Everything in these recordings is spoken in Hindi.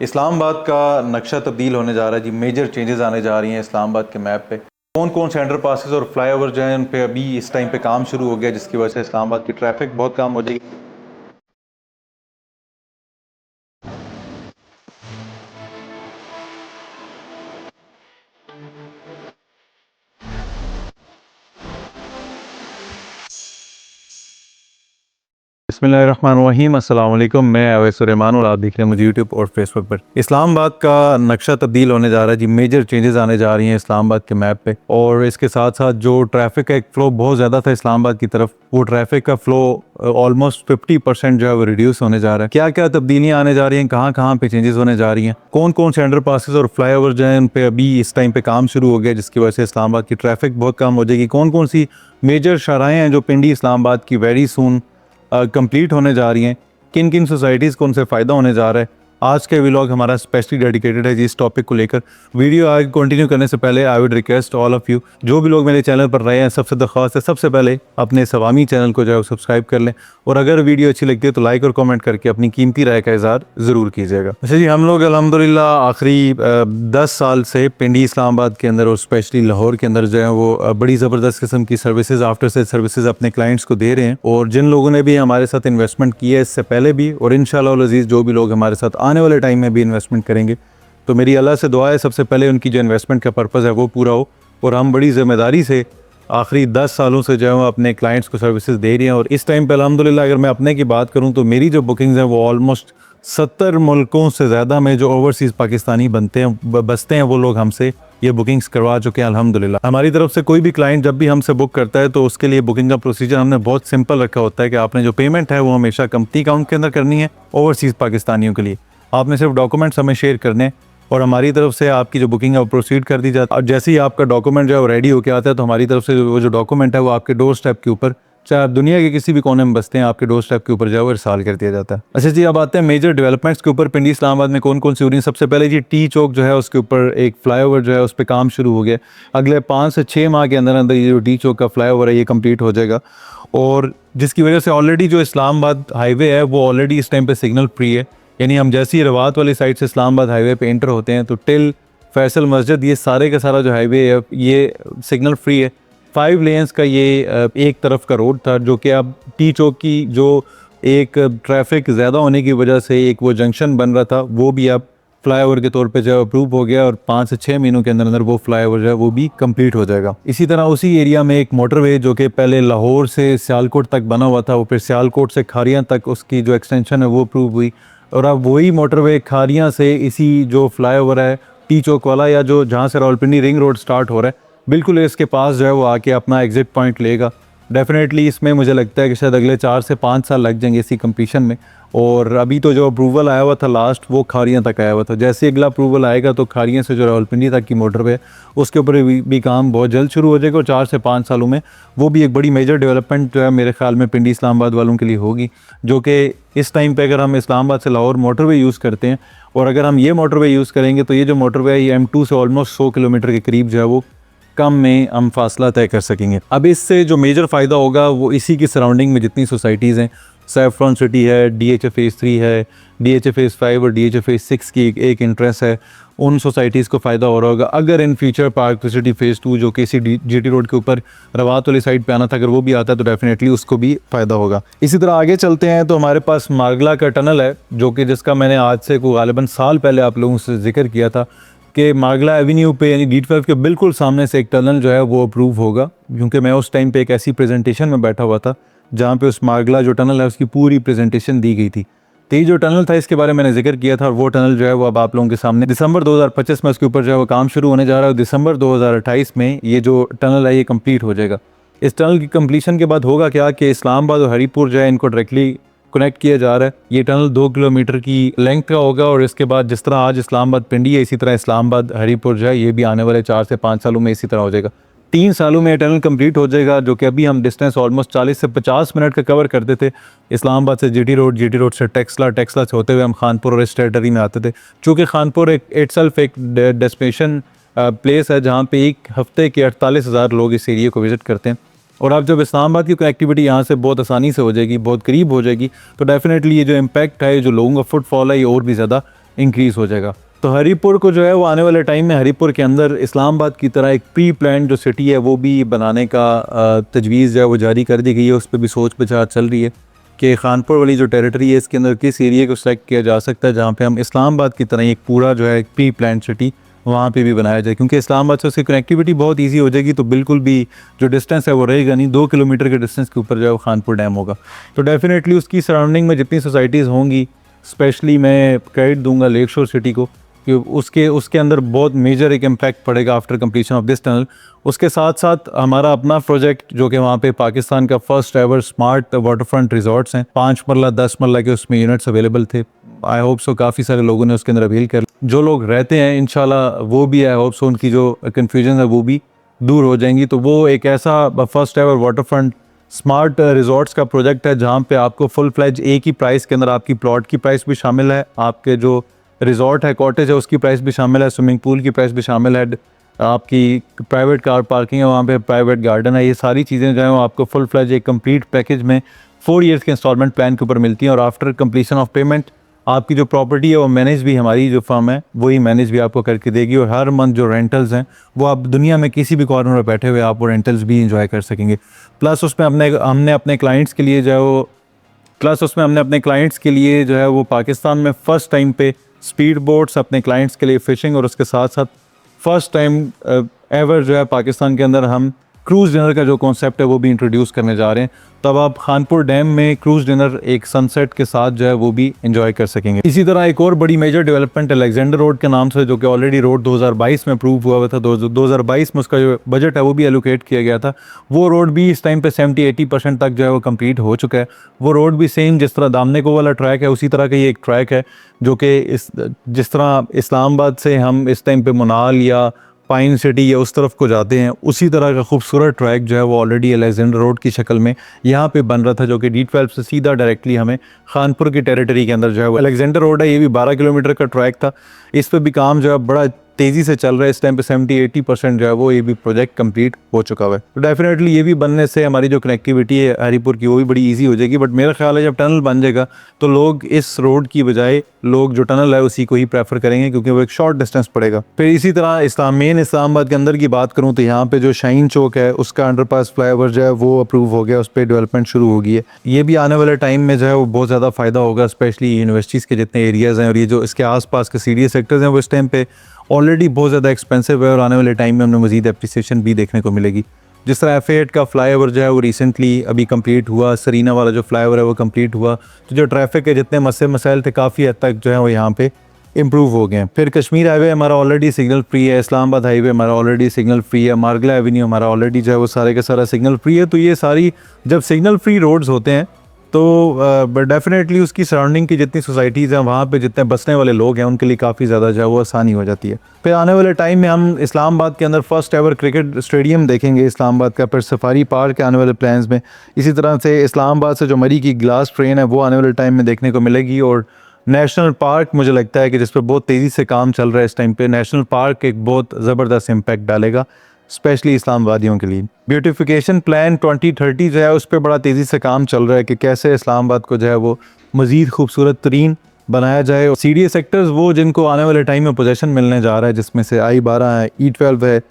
इस्लामाबाद का नक्शा तब्दील होने जा रहा है जी। मेजर चेंजेस आने जा रही हैं इस्लामाबाद के मैप पे। कौन कौन से अंडर पासेस और फ्लाईओवर जो हैं उन पे अभी इस टाइम पे काम शुरू हो गया, जिसकी वजह से इस्लामाबाद की ट्रैफिक बहुत कम हो जाएगी। बिस्मिल्लाहिर्रहमानिर्रहीम, अस्सलाम वालेकुम। मैं अवैस सुलेमान और आप देख रहे हैं मुझे यूट्यूब और फेसबुक पर। इस्लामाबाद का नक्शा तब्दील होने जा रहा है जी। मेजर चेंजेस आने जा रही हैं इस्लामाबाद के मैप पे, और इसके साथ साथ जो ट्रैफिक का एक फ़्लो बहुत ज़्यादा था इस्लामाबाद की तरफ, वो ट्रैफिक का फ़्लो ऑलमोस्ट 50% जो है वो रिड्यूस होने जा रहा है। क्या क्या तब्दीलियाँ आने जा रही हैं, कहाँ कहाँ पे चेंजेस होने जा रही हैं, कौन कौन से अंडर पासेस और फ्लाईओवर जो हैं उन पे अभी इस टाइम पे काम शुरू हो गया, जिसकी वजह से इस्लामाबाद की ट्रैफिक बहुत कम हो जाएगी। कौन कौन सी मेजर शराहें हैं जो पिंडी इस्लामाबाद की वेरी सून कंप्लीट होने जा रही हैं, किन किन सोसाइटीज़ को उनसे फ़ायदा होने जा रहा है। आज का व्लॉग हमारा स्पेशली डेडिकेटेड है जी इस टॉपिक को लेकर। वीडियो आगे कंटिन्यू करने से पहले I would request all of you, जो भी लोग मेरे चैनल पर रहे हैं, सबसे दरख्वास्त है सबसे पहले अपने सवामी चैनल को जो है सब्सक्राइब कर लें, और अगर वीडियो अच्छी लगती है तो लाइक और कमेंट करके अपनी कीमती राय का इज़हार ज़रूर कीजिएगा। अच्छा जी, हम लोग अल्हम्दुलिल्लाह आखिरी 10 साल से पिंडी इस्लामाबाद के अंदर और स्पेशली लाहौर के अंदर जो है वो बड़ी ज़बरदस्त किस्म की सर्विसेज, आफ्टर सेल सर्विसेज अपने क्लाइंट्स को दे रहे हैं। और जिन लोगों ने भी हमारे साथ इन्वेस्टमेंट की है इससे पहले भी, और इंशाअल्लाह अज़ीज़ जो भी लोग हमारे साथ आने वाले टाइम में भी इन्वेस्टमेंट करेंगे, तो मेरी अल्लाह से दुआ है सबसे पहले उनकी जो इन्वेस्टमेंट का पर्पज़ है वो पूरा हो, और हम बड़ी ज़िम्मेदारी से आखिरी 10 सालों से जो है वो अपने क्लाइंट्स को सर्विसेज दे रही हैं। और इस टाइम पे अल्हम्दुलिल्लाह अगर मैं अपने की बात करूं तो मेरी जो बुकिंग्स हैं वो ऑलमोस्ट 70 मुल्कों से ज़्यादा में जो ओवरसीज़ पाकिस्तानी बसते हैं वो लोग हमसे ये बुकिंग्स करवा चुके हैं अल्हम्दुलिल्लाह। हमारी तरफ से कोई भी क्लाइंट जब भी हमसे बुक करता है तो उसके लिए बुकिंग का प्रोसीजर हमने बहुत सिंपल रखा होता है कि आपने जो पेमेंट है वो हमेशा कंपनी अकाउंट के अंदर करनी है ओवरसीज़ पाकिस्तानियों के लिए। आपने सिर्फ डॉक्यूमेंट्स हमें शेयर करने हैं और हमारी तरफ से आपकी जो बुकिंग है वो प्रोसीड कर दी जाती है। और जैसे ही आपका डॉक्यूमेंट जो है वो रेडी होकर आता है तो हमारी तरफ से वो जो डॉक्यूमेंट है वो आपके डोर स्टेप के ऊपर, चाहे आप दुनिया के किसी भी कोने में बसते हैं, आपके डोर स्टेप के ऊपर जो है वो इरसाल कर दिया जाता है। अच्छा जी, अब आते हैं मेजर डेवलपमेंट्स के ऊपर। पिंडी इस्लामाबाद में कौन कौन सी हो रही है। सबसे पहले जी टी चौक जो है उसके ऊपर एक फ्लाईओवर जो है उस पर काम शुरू हो गया। अगले 5 से 6 माह के अंदर अंदर ये जो टी चौक का फ्लाईओवर है ये कम्प्लीट हो जाएगा, और जिसकी वजह से ऑलरेडी जो इस्लामाबाद हाईवे है वो ऑलरेडी इस टाइम पे सिग्नल फ्री है। यानी हम जैसे ही रवात वाली साइड से इस्लामाबाद हाईवे पे एंटर होते हैं तो टिल फैसल मस्जिद ये सारे का सारा जो हाईवे है ये सिग्नल फ्री है। 5 लेन्स का ये एक तरफ का रोड था, जो कि अब टी चौक की जो एक ट्रैफिक ज़्यादा होने की वजह से एक वो जंक्शन बन रहा था वो भी अब फ्लाईओवर के तौर पे जो है अप्रूव हो गया, और 5 से 6 महीनों के अंदर अंदर वो फ्लाईओवर जो है वो भी कंप्लीट हो जाएगा। इसी तरह उसी एरिया में एक मोटरवे जो कि पहले लाहौर से सियालकोट तक बना हुआ था, वो फिर सियालकोट से खारियाँ तक उसकी जो एक्सटेंशन है वो अप्रूव हुई, और अब वही मोटरवे खारियाँ से इसी जो फ्लाईओवर है टी चौक वाला, या जो जहाँ से रावलपिंडी रिंग रोड स्टार्ट हो रहा है, बिल्कुल इसके पास जो है वो आके अपना एग्जिट पॉइंट लेगा। डेफिनेटली इसमें मुझे लगता है कि शायद अगले 4 से 5 साल लग जाएंगे इसी कंप्लीशन में। और अभी तो जो अप्रूवल आया हुआ था लास्ट वो खारियाँ तक आया हुआ था। जैसे अगला अप्रूवल आएगा तो खारियाँ से जो रावलपिंडी तक की मोटरवे है उसके ऊपर भी काम बहुत जल्द शुरू हो जाएगा, और 4 से 5 सालों में वो भी एक बड़ी मेजर डेवलपमेंट जो है मेरे ख्याल में पिंडी इस्लामाबाद वालों के लिए होगी। जो कि इस टाइम पे अगर हम इस्लामाबाद से लाहौर मोटरवे यूज़ करते हैं, और अगर हम ये मोटरवे यूज़ करेंगे तो ये जो मोटरवे है ये M2 से ऑलमोस्ट 100 किलोमीटर के करीब जो है वो कम में हम फासला तय कर सकेंगे। अब इससे जो मेजर फ़ायदा होगा वो इसी की सराउंडिंग में जितनी सोसाइटीज़ हैं, सैफ्रॉन सिटी है, DHA फेज़ 3 है, DHA फेज़ 5 और DHA फेज़ 6 की एक इंटरेस्ट है, उन सोसाइटीज़ को फ़ायदा हो रहा होगा। अगर in future park city phase 2 जो कि इसी GT रोड के ऊपर रवात वाली साइड पे आना था, अगर वो भी आता है तो डेफिनेटली उसको भी फ़ायदा होगा। इसी तरह आगे चलते हैं तो हमारे पास मारगला का टनल है, जो कि जिसका मैंने आज से को गालिबन साल पहले आप लोगों से जिक्र किया था कि मारगला एवेन्यू पे यानी D12 के बिल्कुल सामने से एक टनल जो है वो अप्रूव होगा, क्योंकि मैं उस टाइम पे एक ऐसी प्रेजेंटेशन में बैठा हुआ था जहाँ पे उस मारगला जो टनल है उसकी पूरी प्रेजेंटेशन दी गई थी। तो ये जो टनल था इसके बारे में मैंने जिक्र किया था, और वो टनल जो है वो अब आप लोगों के सामने दिसंबर 2025 में उसके ऊपर जो है वो काम शुरू होने जा रहा है, और दिसंबर 2028 में ये जो टनल है ये कम्प्लीट हो जाएगा। इस टनल की कम्प्लीशन के बाद होगा क्या कि इस्लामाबाद और हरीपुर जो है इनको डायरेक्टली कनेक्ट किया जा रहा है। ये टनल 2 किलोमीटर की लेंथ का होगा, और इसके बाद जिस तरह आज इस्लामाबाद पिंडी है इसी तरह इस्लामाबाद हरीपुर जो है ये भी आने वाले 4 से 5 सालों में इसी तरह हो जाएगा। 3 सालों में ये टनल कंप्लीट हो जाएगा, जो कि अभी हम डिस्टेंस ऑलमोस्ट 40 से 50 मिनट का कवर करते थे इस्लामाबाद से GT रोड से टेक्सला से होते हुए हम खानपुर और इस टेरिटरी में आते थे। चूँकि खानपुर एक इटसेल्फ एक डेस्टिनेशन प्लेस है जहाँ पे एक हफ्ते के 48,000 लोग इस एरिया को विज़िट करते हैं, और अब जब इस्लामाबाद की कनेक्टिविटी यहाँ से बहुत आसानी से हो जाएगी, बहुत करीब हो जाएगी, तो डेफिनेटली ये जो इम्पैक्ट है, जो लोगों का फुटफॉल है ये और भी ज़्यादा इंक्रीज़ हो जाएगा। तो हरीपुर को जो है वो आने वाले टाइम में हरीपुर के अंदर इस्लामाबाद की तरह एक प्री प्लान जो सिटी है वो भी बनाने का तजवीज़ जो है वो जारी कर दी गई है। उस पर भी सोच विचार चल रही है कि खानपुर वाली जो टेरिटरी है इसके अंदर किस एरिया को सेलेक्ट किया जा सकता है जहाँ पे हम इस्लामाबाद की तरह एक पूरा जो है प्री प्लान सिटी वहाँ पे भी बनाया जाए, क्योंकि इस्लामाबाद से उसकी कनेक्टिविटी बहुत ईजी हो जाएगी। तो बिल्कुल भी जो डिस्टेंस है वो रहेगा नहीं, 2 किलोमीटर के डिस्टेंस के ऊपर जो है वो खानपुर डैम होगा। तो डेफिनेटली उसकी सराउंडिंग में जितनी सोसाइटीज़ होंगी, स्पेशली मैं क्रेडिट दूंगा लेक शोर सिटी को कि उसके अंदर बहुत मेजर एक इम्पैक्ट पड़ेगा after completion of this tunnel. उसके साथ साथ हमारा अपना प्रोजेक्ट जो कि वहाँ पे पाकिस्तान का first ever smart water front resorts हैं, 5 मरला 10 मरला के उसमें यूनिट्स अवेलेबल थे। आई होप सो काफ़ी सारे लोगों ने उसके अंदर अवेल कर, जो लोग रहते हैं इंशाल्लाह वो भी आई होप सो उनकी जो कन्फ्यूजन है वो भी दूर हो जाएंगी। तो वो एक ऐसा first ever water front smart resorts का प्रोजेक्ट है जहाँ पे आपको फुल फ्लैज एक ही प्राइस के अंदर आपकी प्लॉट की प्राइस भी शामिल है, आपके जो रिजॉर्ट है कॉटेज है उसकी प्राइस भी शामिल है, स्विमिंग पूल की प्राइस भी शामिल है, आपकी प्राइवेट कार पार्किंग है, वहाँ पे प्राइवेट गार्डन है। ये सारी चीज़ें जो हैं वो आपको फुल फ्लैज एक कंप्लीट पैकेज में 4 ईयर्स के इंस्टॉलमेंट प्लान के ऊपर मिलती हैं। और आफ्टर कंप्लीशन ऑफ पेमेंट आपकी जो प्रॉपर्टी है वो मैनेज भी हमारी जो फर्म है वही मैनेज भी आपको करके देगी। और हर मंथ जो रेंटल्स हैं वो आप दुनिया में किसी भी कॉर्नर में बैठे हुए आप वो रेंटल्स भी इंजॉय कर सकेंगे। प्लस उसमें हमने अपने क्लाइंट्स के लिए जो है वो पाकिस्तान में फ़र्स्ट टाइम पे स्पीड बोट्स अपने क्लाइंट्स के लिए फ़िशिंग, और उसके साथ साथ फर्स्ट टाइम एवर जो है पाकिस्तान के अंदर हम क्रूज़ डिनर का जो कॉन्सेप्ट है वो भी इंट्रोड्यूस करने जा रहे हैं। तब आप खानपुर डैम में क्रूज़ डिनर एक सनसेट के साथ जो है वो भी एंजॉय कर सकेंगे। इसी तरह एक और बड़ी मेजर डेवलपमेंट अलेक्जेंडर रोड के नाम से, जो कि ऑलरेडी रोड 2022 में अप्रूव हुआ था, 2022 में उसका जो बजट है वो भी एलोकेट किया गया था। वो रोड भी इस टाइम पे 70-80% तक जो है वो कंप्लीट हो चुका है। वो रोड भी सेम जिस तरह दामने को वाला ट्रैक है उसी तरह का ये एक ट्रैक है, जो कि जिस तरह इस्लामाबाद से हम इस टाइम पे मुनाल या पाइन सिटी या उस तरफ को जाते हैं, उसी तरह का खूबसूरत ट्रैक जो है वो ऑलरेडी अलेक्जेंडर रोड की शक्ल में यहाँ पे बन रहा था, जो कि D12 से सीधा डायरेक्टली हमें खानपुर की टेरिटरी के अंदर जो है वो अलेक्जेंडर रोड है। ये भी 12 किलोमीटर का ट्रैक था। इस पर भी काम जो है बड़ा तेज़ी से चल रहा है। इस टाइम पे 70-80% जो है वो ये भी प्रोजेक्ट कंप्लीट हो चुका है। तो डेफिनेटली ये भी बनने से हमारी जो कनेक्टिविटी है हरीपुर की वो भी बड़ी इजी हो जाएगी। बट मेरा ख्याल है जब टनल बन जाएगा तो लोग इस रोड की बजाय लोग जो टनल है उसी को ही प्रेफर करेंगे, क्योंकि वो एक शॉर्ट डिस्टेंस पड़ेगा। फिर इसी तरह मेन इस्लामाबाद के अंदर की बात करूँ तो यहाँ पे जो शाहीन चौक है उसका अंडरपास फ्लाईओवर जो है वो अप्रूव हो गया, उस पर डेवलपमेंट शुरू हो गई है। ये भी आने वाले टाइम में जो है वो बहुत ज़्यादा फ़ायदा होगा, स्पेशली यूनिवर्सिटीज़ के जितने एरियाज़ हैं और ये जो इसके आसपास के सीडीएस सेक्टर्स हैं वो इस टाइम पे ऑलरेडी बहुत ज़्यादा एक्सपेंसिव है और आने वाले टाइम में हमें मज़ीद एप्रिसिएशन भी देखने को मिलेगी। जिस तरह F8 का फ्लाईओवर जो है वो रिसेंटली अभी कंप्लीट हुआ, सरीना वाला जो फ्लाईओवर है वो कंप्लीट हुआ, तो जो ट्रैफिक के जितने मसाइल थे काफ़ी हद तक जो है वो यहाँ पे इम्प्रूव हो गए हैं। फिर कश्मीर हाईवे हमारा ऑलरेडी सिग्नल फ्री है, इस्लामाबाद हाईवे हमारा ऑलरेडी सिग्नल फ्री है, मार्गला एवेन्यू हमारा ऑलरेडी जो है वो सारे का सारा सिग्नल फ्री है। तो ये सारी जब सिग्नल फ्री रोड्स होते हैं तो डेफिनेटली उसकी सराउंडिंग की जितनी सोसाइटीज़ हैं वहाँ पे जितने बसने वाले लोग हैं उनके लिए काफ़ी ज़्यादा जो है वो आसानी हो जाती है। फिर आने वाले टाइम में हम इस्लामाबाद के अंदर फर्स्ट एवर क्रिकेट स्टेडियम देखेंगे इस्लामाबाद का, फिर सफारी पार्क आने वाले प्लान्स में। इसी तरह से इस्लामाबाद से जो मरी की ग्लास ट्रेन है वो आने वाले टाइम में देखने को मिलेगी। और नेशनल पार्क मुझे लगता है कि जिस पर बहुत तेज़ी से काम चल रहा है इस टाइम पे, नेशनल पार्क एक बहुत ज़बरदस्त इम्पैक्ट डालेगा स्पेशली इस्लामाबादियों के लिए। ब्यूटिफिकेशन प्लान 2030 जो है उस पर बड़ा तेज़ी से काम चल रहा है कि कैसे इस्लामाबाद को जो है वो मज़ीद खूबसूरत तरीन बनाया जाए। और CDA सेक्टर्स वो जिनको आने वाले टाइम में पोजीशन मिलने जा रहा है, जिसमें से I-12 है, E-12 है,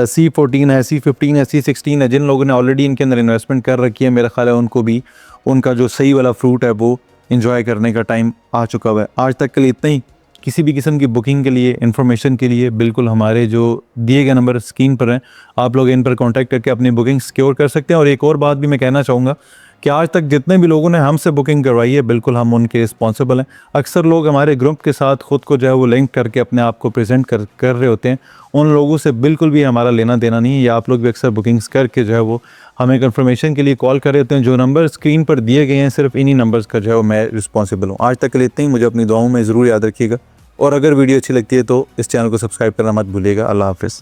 C-14 है, C-15 है, C-16 है, जिन लोगों ने ऑलरेडी इनके अंदर इन्वेस्टमेंट कर रखी है, मेरा ख्याल है उनको भी उनका जो सही वाला फ्रूट है वो इंजॉय करने का टाइम आ चुका हुआ है। आज तक के लिए इतना ही। किसी भी किस्म की बुकिंग के लिए, इन्फॉर्मेशन के लिए बिल्कुल हमारे जो दिए गए नंबर स्क्रीन पर हैं आप लोग इन पर कांटेक्ट करके अपनी बुकिंग सिक्योर कर सकते हैं। और एक और बात भी मैं कहना चाहूँगा कि आज तक जितने भी लोगों ने हमसे बुकिंग करवाई है बिल्कुल हम उनके रिस्पॉन्सिबल हैं। अक्सर लोग हमारे ग्रुप के साथ ख़ुद को जो है वो लिंक करके अपने आप को प्रेजेंट कर रहे होते हैं, उन लोगों से बिल्कुल भी हमारा लेना देना नहीं है। या आप लोग भी अक्सर बुकिंग्स करके जो है वो हमें कंफर्मेशन के लिए कॉल कर रहे होते हैं। जो नंबर स्क्रीन पर दिए गए हैं सिर्फ इन्हीं नंबर्स का जो है वो मैं रिस्पॉन्सिबल हूँ। आज तक के लिए इतना ही। मुझे अपनी दुआओं में ज़रूर याद रखिएगा और अगर वीडियो अच्छी लगती है तो इस चैनल को सब्सक्राइब करना मत भूलिएगा। अल्लाह हाफ़िज़।